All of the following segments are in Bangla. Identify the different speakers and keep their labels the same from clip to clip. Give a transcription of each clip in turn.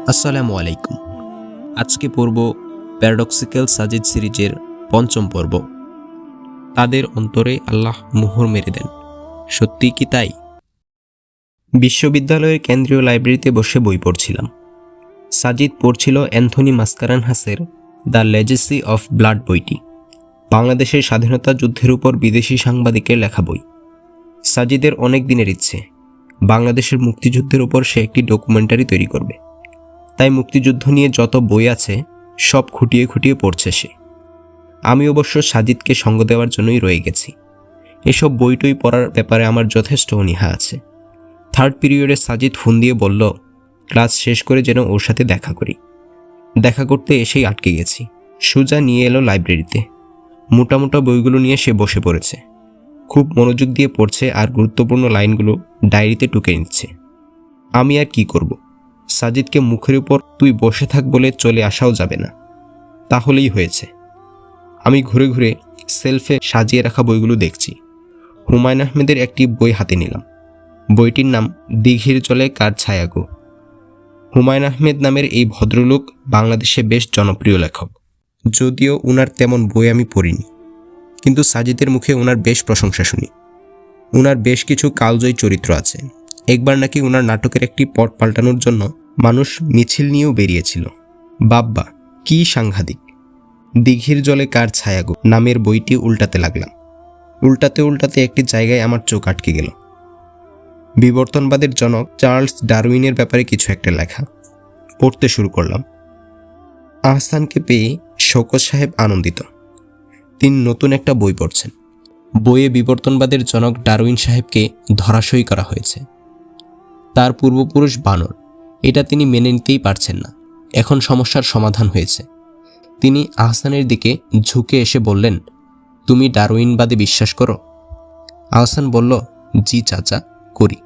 Speaker 1: আসসালামু আলাইকুম। আজকে পড়ব প্যারাডক্সিক্যাল সাজিদ সিরিজের পঞ্চম পর্ব। তাদের অন্তরে আল্লাহ মোহর মেরে দেন, সত্যি কি তাই? বিশ্ববিদ্যালয়ের কেন্দ্রীয় লাইব্রেরিতে বসে বই পড়ছিলাম। সাজিদ পড়ছিল অ্যান্থনি মাসকারেনহাসের দ্য লেজেসি অফ ব্লাড বইটি, বাংলাদেশের স্বাধীনতা যুদ্ধের উপর বিদেশি সাংবাদিকের লেখা বই। সাজিদের অনেক দিনের ইচ্ছে, বাংলাদেশের মুক্তিযুদ্ধের উপর সে একটি ডকুমেন্টারি তৈরি করবে। তাই মুক্তিযুদ্ধ নিয়ে যত বই আছে সব খুঁটিয়ে খুঁটিয়ে পড়ছে সে। আমি অবশ্য সাজিদকে সঙ্গ দেওয়ার জন্যই রয়ে গেছি। এসব বইটই পড়ার ব্যাপারে আমার যথেষ্ট অনীহা আছে। থার্ড পিরিয়ডে সাজিদ ফোন দিয়ে বলল ক্লাস শেষ করে যেন ওর সাথে দেখা করি। দেখা করতে এসেই আটকে গেছি। সুজা নিয়ে এলো লাইব্রেরিতে। মোটা মোটা বইগুলো নিয়ে সে বসে পড়েছে। খুব মনোযোগ দিয়ে পড়ছে আর গুরুত্বপূর্ণ লাইনগুলো ডায়েরিতে টুকে নিচ্ছে। আমি আর কি করব? সাজিদকে মুখের উপর তুই বসে থাক বলে চলে আসাও যাবে না, তাহলেই হয়েছে। আমি ঘুরে ঘুরে সেলফে সাজিয়ে রাখা বইগুলো দেখছি। হুমায়ুন আহমেদের একটি বই হাতে নিলাম। বইটির নাম দিঘির জলে কার ছায়া গো। হুমায়ুন আহমেদ নামের এই ভদ্রলোক বাংলাদেশে বেশ জনপ্রিয় লেখক। যদিও উনার তেমন বই আমি পড়িনি, কিন্তু সাজিদের মুখে উনার বেশ প্রশংসা শুনি। উনার বেশ কিছু কালজয়ী চরিত্র আছে। একবার নাকি উনার নাটকের একটি পট পাল্টানোর জন্য মানুষ মিছিল নিয়েও বেরিয়েছিল। বাব্বা, কি সাংঘাতিক! দিঘির জলে কার ছায়া গো নামের বইটি উল্টাতে লাগলাম। উল্টাতে উল্টাতে একটি জায়গায় আমার চোখ আটকে গেল। বিবর্তনবাদের জনক চার্লস ডারউইনের ব্যাপারে কিছু একটা লেখা। পড়তে শুরু করলাম। আহসানকে পেয়ে শওকত সাহেব আনন্দিত। তিনি নতুন একটা বই পড়ছেন। বইয়ে বিবর্তনবাদের জনক ডারউইন সাহেবকে ধরাশয়ী করা হয়েছে। তার পূর্বপুরুষ বানর, এটা তিনি মেনে নিতেই পারছেন না। এখন সমস্যার সমাধান হয়েছে। তিনি আহসানের দিকে ঝুঁকে এসে বললেন, তুমি ডারউইনবাদে বিশ্বাস করো? আহসান বলল, জি চাচা, করি।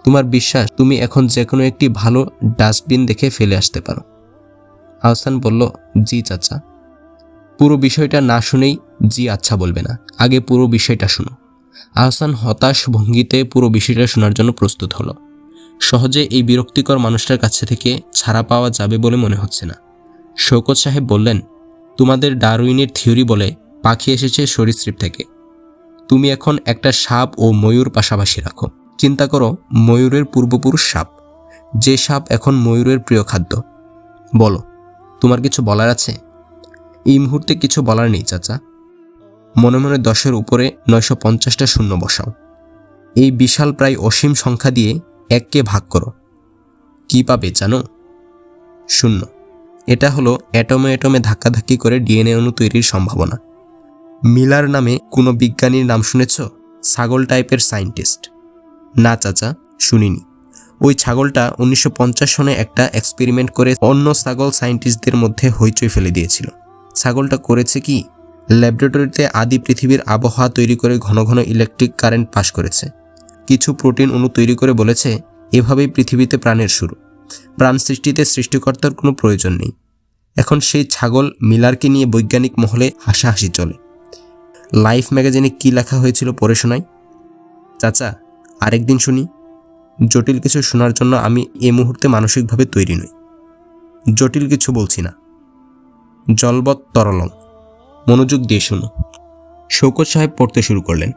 Speaker 1: তোমার বিশ্বাস তুমি এখন যে কোনো একটি ভালো ডাস্টবিন দেখে ফেলে আসতে পারো? আহসান বলল, জি চাচা। পুরো বিষয়টা না শুনেই জি আচ্ছা বলবে না, আগে পুরো বিষয়টা শুনো। আহসান হতাশ ভঙ্গিতে পুরো বিষয়টা শোনার জন্য প্রস্তুত হলো। সহজে এই বিরক্তিকর মানুষটার কাছে থেকে ছাড়া পাওয়া যাবে বলে মনে হচ্ছে না। শওকত সাহেব বললেন, তোমাদের ডারউইনের থিওরি বলে পাখি এসেছে সরীসৃপ থেকে। তুমি এখন একটা সাপ ও ময়ূর পাশাপাশি রাখো। চিন্তা করো, ময়ূরের পূর্বপুরুষ সাপ, যে সাপ এখন ময়ূরের প্রিয় খাদ্য। বলো, তোমার কিছু বলার আছে? এই মুহূর্তে কিছু বলার নেই চাচা। মনে মনে 10-এর উপরে 950টা শূন্য বসাও। এই বিশাল প্রায় অসীম সংখ্যা দিয়ে 1কে ভাগ করো। কি পাবে জানো? 0। এটা হলো অ্যাটমে অ্যাটমে ধাক্কাধাক্কি করে ডিএনএ অণু তৈরির সম্ভাবনা। মিলার নামে কোনো বিজ্ঞানীর নাম শুনেছ? ছাগল টাইপের সায়েন্টিস্ট। না চাচা, শুনিনি। ওই ছাগলটা 1950 সনে একটা এক্সপেরিমেন্ট করে অন্য ছাগল সায়েন্টিস্টদের মধ্যে হইচই ফেলে দিয়েছিল। ছাগলটা করেছে কি, ল্যাবরেটরিতে আদি পৃথিবীর আবহাওয়া তৈরি করে ঘন ঘন ইলেকট্রিক কারেন্ট পাস করেছে। কিছু প্রোটিন অণু তৈরি করে বলেছে এভাবেই পৃথিবীতে প্রাণের শুরু। প্রাণ সৃষ্টিতে সৃষ্টিকর্তার কোনো প্রয়োজন নেই। এখন সেই ছাগল মিলারকে নিয়ে বৈজ্ঞানিক মহলে হাসাহাসি চলে। লাইফ ম্যাগাজিনে কি লেখা হয়েছিল পড়ে শোনাই? চাচা, আরেকদিন শুনি। জটিল কিছু শোনার জন্য আমি এই মুহূর্তে মানসিকভাবে তৈরি নই। জটিল কিছু বলছি না, জলবৎ তরলং। মনোযোগ দিয়ে শুনো। শওকত সাহেব পড়তে শুরু করলেন।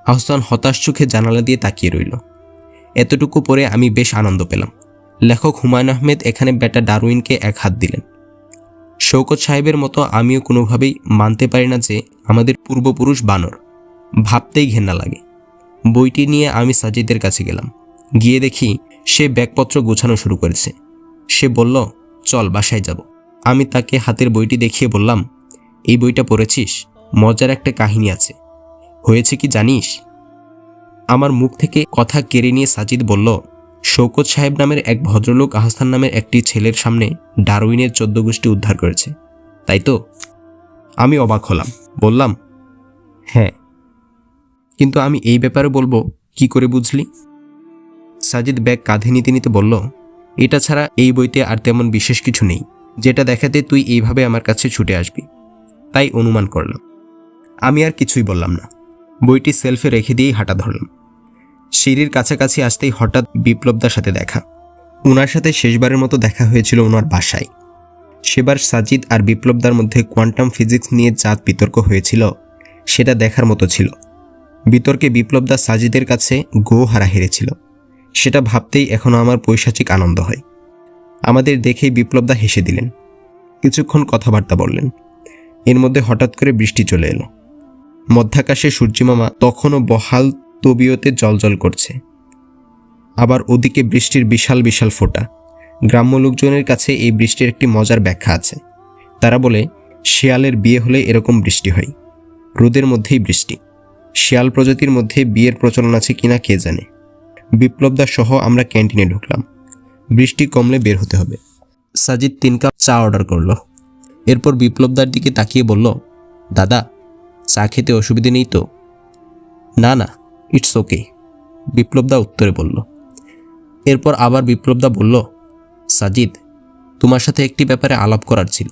Speaker 1: আহসান হতাশ চোখে জানালা দিয়ে তাকিয়ে রইল। এতটুকু পরে আমি বেশ আনন্দ পেলাম। লেখক হুমায়ুন আহমেদ এখানে বেটা ডারউইনকে এক হাত দিলেন। শওকত সাহেবের মতো আমিও কোনোভাবেই মানতে পারি না যে আমাদের পূর্বপুরুষ বানর। ভাবতেই ঘেন্না লাগে। বইটি নিয়ে আমি সাজিদের কাছে গেলাম। গিয়ে দেখি সে ব্যাগপত্র গোছানো শুরু করেছে। সে বলল, চল বাসায় যাব। আমি তাকে হাতের বইটি দেখিয়ে বললাম, এই বইটা পড়েছিস? মজার একটা কাহিনী আছে। হয়েছে কি জানিস? আমার মুখ থেকে কথা কেড়ে নিয়ে সাজিদ বলল, শওকত সাহেব নামের এক ভদ্রলোক আহসান নামের একটি ছেলের সামনে ডারউইনের 14 গোষ্ঠী উদ্ধার করেছে, তাই তো? আমি অবাক হলাম। বললাম, হ্যাঁ, কিন্তু আমি এই ব্যাপারে বলবো কি করে বুঝলি? সাজিদ ব্যাগ কাঁধে নিতে নিতে বলল, এটা ছাড়া এই বইতে আর তেমন বিশেষ কিছু নেই যেটা দেখাতে তুই এইভাবে আমার কাছে ছুটে আসবি, তাই অনুমান করলাম। আমি আর কিছুই বললাম না। বইটি সেলফে রেখে দিয়েই হাঁটা ধরলাম। সিঁড়ির কাছাকাছি আসতেই হঠাৎ বিপ্লবদার সাথে দেখা। ওনার সাথে শেষবারের মতো দেখা হয়েছিল ওনার বাসায়। সেবার সাজিদ আর বিপ্লবদার মধ্যে কোয়ান্টাম ফিজিক্স নিয়ে যা বিতর্ক হয়েছিল সেটা দেখার মতো ছিল। বিতর্কে বিপ্লবদা সাজিদের কাছে গো হারা হেরেছিল। সেটা ভাবতেই এখনও আমার পৈশাচিক আনন্দ হয়। আমাদের দেখেই বিপ্লবদা হেসে দিলেন, কিছুক্ষণ কথাবার্তা বললেন। এর মধ্যে হঠাৎ করে বৃষ্টি চলে এলো। মধ্যাকাশে সূর্যিমামা তখনও বহাল তবিয়তে জ্বলজ্বল করছে। আবার ওদিকে বৃষ্টির বিশাল বিশাল ফোঁটা। গ্রাম্য লোকজনের কাছে এই বৃষ্টির একটি মজার ব্যাখ্যা আছে। তারা বলে, শিয়ালের বিয়ে হলে এরকম বৃষ্টি হয়, রোদের মধ্যেই বৃষ্টি। শিয়াল প্রজাতির মধ্যে বিয়ের প্রচলন আছে কিনা কে জানে। বিপ্লবদা সহ আমরা ক্যান্টিনে ঢুকলাম। বৃষ্টি কমলে বের হতে হবে। সাজিদ 3 কাপ চা অর্ডার করলো। এরপর বিপ্লবদার দিকে তাকিয়ে বলল, দাদা, চা খেতে অসুবিধে নেই তো? না না, ইটস ওকে, বিপ্লবদা উত্তরে বলল। এরপর আবার বিপ্লবদা বলল, সাজিদ, তোমার সাথে একটি ব্যাপারে আলাপ করার ছিল।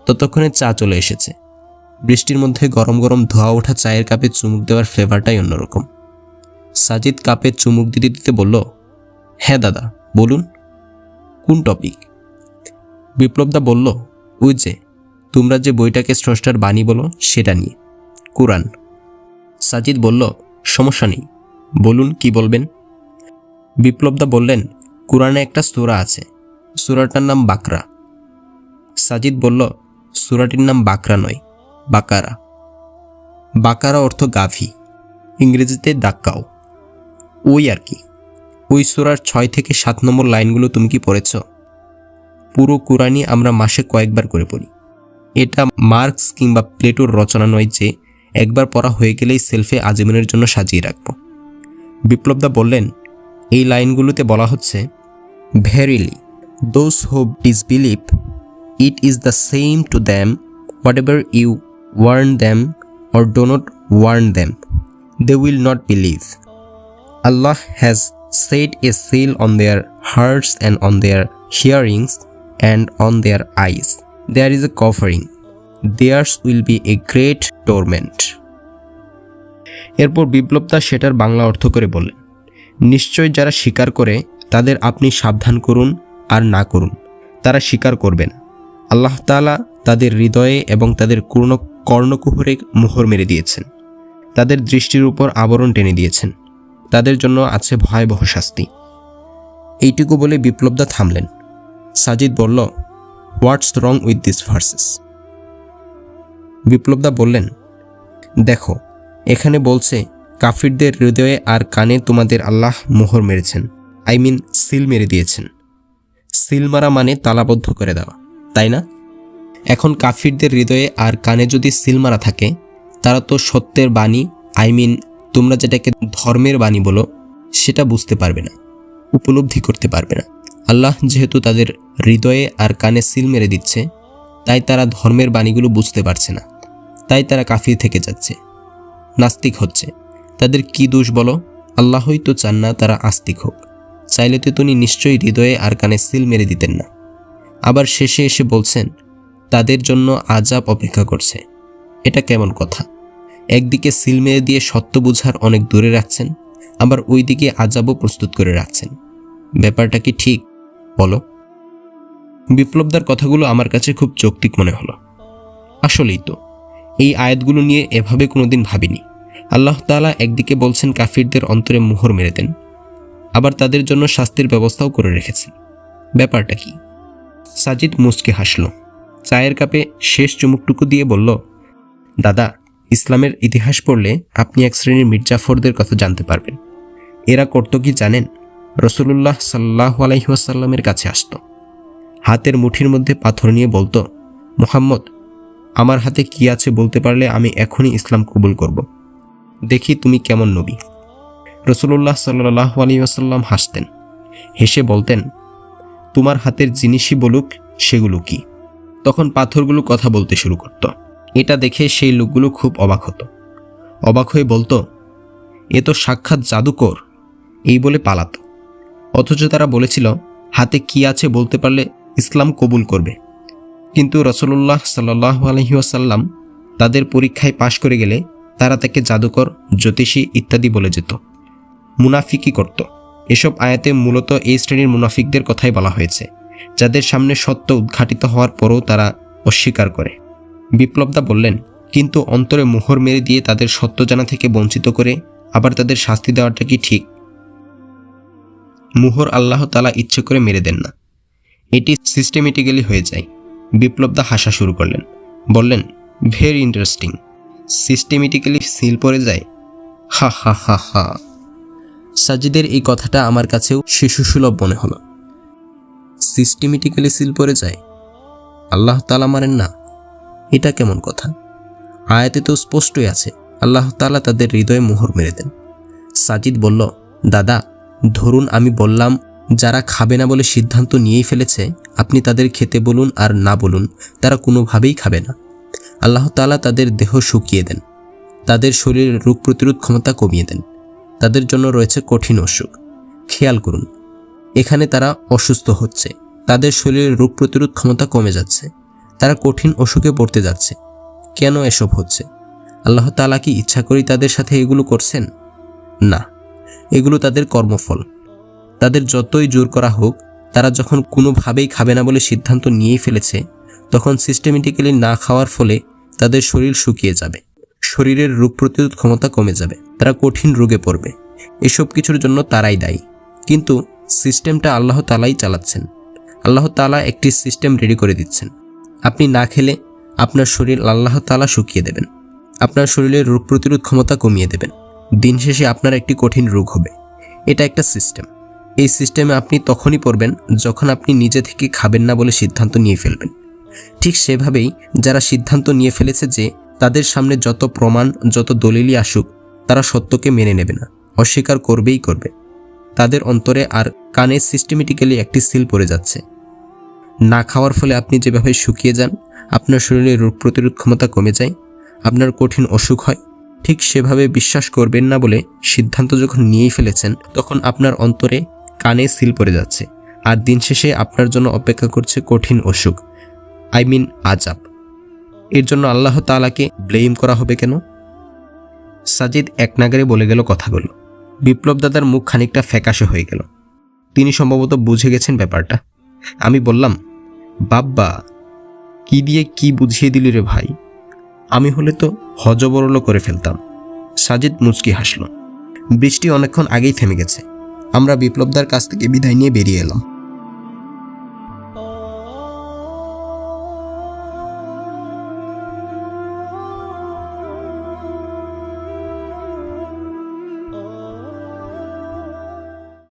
Speaker 1: ততক্ষণে চা চলে এসেছে। বৃষ্টির মধ্যে গরম গরম ধোয়া ওঠা চায়ের কাপে চুমুক দেওয়ার ফ্লেভারটাই অন্যরকম। সাজিদ কাপে চুমুক দিতে দিতে বলল, হ্যাঁ দাদা, বলুন, কোন টপিক? বিপ্লবদা বলল, ওই যে তোমরা যে বইটাকে স্রষ্টার বাণী বলো সেটা নিয়ে, কুরআন। সাজিদ বলল, সমস্যা নেই, বলুন কি বলবেন। বিপ্লবদা বললেন, কুরআনে একটা সূরা আছে, সূরাটার নাম বাকরা। সাজিদ বলল, সূরাটির নাম বাকরা নয়, বাকারা। বাকারা অর্থ গাভী, ইংরেজিতে ডাক্কাও। ওই আর কি। ওই সূরার 6 থেকে 7 নম্বর লাইনগুলো তুমি কি পড়েছ? পুরো কুরআনই আমরা মাসে কয়েকবার করে পড়ি। এটা মার্কস কিংবা প্লেটোর রচনা নয় যে একবার পড়া হয়ে গেলেই সেলফে আজীবনের জন্য সাজিয়ে রাখব। বিপ্লবদা বললেন, এই লাইনগুলোতে বলা হচ্ছে, verily those who disbelieve it is the same to them whatever you warn them or do not warn them, they will not believe. Allah has set a seal on their hearts and on their hearings and on their eyes. There is a covering. Theirs will be a great torment. এরপর বিপ্লবদা সেটার বাংলা অর্থ করে বললেন, নিশ্চয় যারা স্বীকার করে তাদের আপনি সাবধান করুন আর না করুন, তারা স্বীকার করবে না। আল্লাহ তাআলা তাদের হৃদয়ে এবং তাদের কর্ণকুহরে মোহর মেরে দিয়েছেন, তাদের দৃষ্টির উপর আবরণ টেনে দিয়েছেন, তাদের জন্য আছে ভয়াবহ শাস্তি। এইটুকু বলে বিপ্লবদা থামলেন। সাজিদ বলল, হোয়াটস রং উইথ দিস ভার্সেস? বিপ্লবদা বললেন, দেখো, এখানে বলছে কাফিরদের হৃদয়ে আর কানে তোমাদের আল্লাহ মোহর মেরেছেন, আই মিন সিল মেরে দিয়েছেন। সিল মারা মানে তালাবদ্ধ করে দেওয়া, তাই না? এখন কাফিরদের হৃদয়ে আর কানে যদি সিল মারা থাকে, তারা তো সত্যের বাণী, আই মিন তোমরা যেটাকে ধর্মের বাণী বলো, সেটা বুঝতে পারবে না, উপলব্ধি করতে পারবে না। আল্লাহ যেহেতু তাদের হৃদয়ে আর কানে সিল মেরে দিচ্ছে, তাই তারা ধর্মের বাণীগুলো বুঝতে পারছে না, তাই তারা কাফির থেকে যাচ্ছে, নাস্তিক হচ্ছে। তাদের কি দোষ বলো? আল্লাহই তো চান না তারা আস্তিক হোক। চাইলে তো তিনি নিশ্চয়ই হৃদয়ে আর কানে সিল মেরে দিতেন না। আবার শেষে এসে বলছেন, তাদের জন্য আযাব অপেক্ষা করছে। এটা কেমন কথা? একদিকে সিল মেরে দিয়ে সত্য বুঝার অনেক দূরে রাখছেন, আবার ওই দিকে আযাবও প্রস্তুত করে রাখছেন। ব্যাপারটা কি ঠিক বলো? বিপ্লবদার কথাগুলো আমার কাছে খুব যৌক্তিক মনে হলো। আসলেই তো, এই আয়াতগুলো নিয়ে এভাবে কোনোদিন ভাবিনি। আল্লাহ তাআলা একদিকে বলছেন কাফিরদের অন্তরে মোহর মেরে দেন, আবার তাদের জন্য শাস্তির ব্যবস্থাও করে রেখেছেন। ব্যাপারটা কি? সাজিদ মুচকে হাসল। চায়ের কাপে শেষ চুমুকটুকু দিয়ে বলল, দাদা, ইসলামের ইতিহাস পড়লে আপনি এক শ্রেণীর মির্জাফরদের কথা জানতে পারবেন। এরা করত কি জানেন? রাসূলুল্লাহ সাল্লাল্লাহু আলাইহি ওয়াসাল্লামের কাছে আসত, হাতের মুঠির মধ্যে পাথর নিয়ে বলতো, মুহাম্মদ, আমার হাতে কি আছে বলতে পারলে আমি এখনই ইসলাম কবুল করব। দেখি তুমি কেমন নবী। রাসূলুল্লাহ সাল্লাল্লাহু আলাইহি ওয়াসাল্লাম হাসতেন, হেসে বলতেন, তোমার হাতের জিনিসই বলুক সেগুলো কি। তখন পাথরগুলো কথা বলতে শুরু করত। এটা দেখে সেই লোকগুলো খুব অবাক হতো। অবাক হয়ে বলতো, এ তো সাক্ষাৎ জাদুকর, এই বলে পালাতো। অথচ তারা বলেছিল হাতে কি আছে বলতে পারলে ইসলাম কবুল করবে। কিন্তু রাসূলুল্লাহ সাল্লাল্লাহু আলাইহি ওয়াসাল্লাম তাদের পরীক্ষায় পাশ করে গেলে তারা তাকে জাদুকর, জ্যোতিষী ইত্যাদি বলে যেত, মুনাফিকি করত। এসব আয়াতে মূলত এই শ্রেণীর মুনাফিকদের কথাই বলা হয়েছে, যাদের সামনে সত্য উদ্ঘাটিত হওয়ার পরও তারা অস্বীকার করে। বিপ্লবদা বললেন, কিন্তু অন্তরে মোহর মেরে দিয়ে তাদের সত্য জানা থেকে বঞ্চিত করে আবার তাদের শাস্তি দেওয়াটা কি ঠিক? মোহর আল্লাহ তাআলা ইচ্ছে করে মেরে দেন না, এটি সিস্টেমেটিক্যালি হয়ে যায়। বিপ্লবদা হাসা শুরু করলেন, বললেন, ভেরি ইন্টারেস্টিং। সিস্টেমেটিক্যালি সিল পড়ে যায়? হা হা হা হা। সাজিদের এই কথাটা আমার কাছেও শিশুসুলভ মনে হলো। সিস্টেমেটিক্যালি সিল পড়ে যায়? আল্লাহ তাআলা মারেন না? এটা কেমন কথা? আয়াতে তো স্পষ্টই আছে, আল্লাহ তাআলা তাদের হৃদয়ে মোহর মেরে দেন। সাজিদ বলল, দাদা, ধরুন আমি বললাম যারা খাবে না বলে সিদ্ধান্ত নিয়েই ফেলেছে, আপনি তাদের খেতে বলুন আর না বলুন, তারা কোনোভাবেই খাবে না। আল্লাহ তাআলা তাদের দেহ শুকিয়ে দেন, তাদের শরীরের রোগ প্রতিরোধ ক্ষমতা কমিয়ে দেন, তাদের জন্য রয়েছে কঠিন অসুখ। খেয়াল করুন, এখানে তারা অসুস্থ হচ্ছে, তাদের শরীরের রোগ প্রতিরোধ ক্ষমতা কমে যাচ্ছে, তারা কঠিন অসুখে পড়তে যাচ্ছে। কেন এসব হচ্ছে? আল্লাহ তাআলা কি ইচ্ছা করেই তাদের সাথে এগুলো করছেন? না, এগুলো তাদের কর্মফল। তাদের যতই জোর করা হোক, তারা যখন কোনোভাবেই খাবে না বলে সিদ্ধান্ত নিয়েই ফেলেছে, তখন সিস্টেমেটিক্যালি না খাওয়ার ফলে তাদের শরীর শুকিয়ে যাবে, শরীরের রোগ প্রতিরোধ ক্ষমতা কমে যাবে, তারা কঠিন রোগে পড়বে। এসব কিছুর জন্য তারাই দায়ী, কিন্তু সিস্টেমটা আল্লাহ তাআলাই চালাচ্ছেন। আল্লাহ তাআলা একটি সিস্টেম রেডি করে দিচ্ছেন। আপনি না খেলে আপনার শরীর আল্লাহ তাআলা শুকিয়ে দেবেন, আপনার শরীরের রোগ প্রতিরোধ ক্ষমতা কমিয়ে দেবেন, দিন শেষে আপনার একটি কঠিন রোগ হবে। এটা একটা সিস্টেম। এই সিস্টেমে আপনি তখনই পড়বেন যখন আপনি নিজে থেকে খাবেন না বলে সিদ্ধান্ত নিয়ে ফেলবেন। ঠিক সেভাবেই যারা সিদ্ধান্ত নিয়ে ফেলেছে যে তাদের সামনে যত প্রমাণ, যত দলিলই আসুক, তারা সত্যকে মেনে নেবে না, অস্বীকার করবেই করবে, তাদের অন্তরে আর কানে সিস্টেমেটিক্যালি একটি সিল পড়ে যাচ্ছে। না খাওয়ার ফলে আপনি যেভাবে শুকিয়ে যান, আপনার শরীরে রোগ প্রতিরোধ ক্ষমতা কমে যায়, আপনার কঠিন অসুখ হয়, ঠিক সেভাবে বিশ্বাস করবেন না বলে সিদ্ধান্ত যখন নিয়েই ফেলেছেন, তখন আপনার অন্তরে কানে সিল পড়ে যাচ্ছে, আর দিন শেষে আপনার জন্য অপেক্ষা করছে কঠিন অসুখ, আযাব। এর জন্য আল্লাহ তাআলাকে ব্লেম করা হবে কেন? সাজিদ একনাগারে বলে গেল কথাগুলো। বিপ্লব দাদার মুখ খানিকটা ফ্যাকাশে হয়ে গেল। তিনি সম্ভবত বুঝে গেছেন ব্যাপারটা। আমি বললাম, বাব্বা, কি দিয়ে কি বুঝিয়ে দিলি রে ভাই? আমি হলে তো হজবরল করে ফেলতাম। সাজিদ মুচকি হাসল। বৃষ্টি অনেকক্ষণ আগেই থেমে গেছে। আমরা বিপ্লবদার কাছ থেকে বিদায় নিয়ে বেরিয়ে এলাম।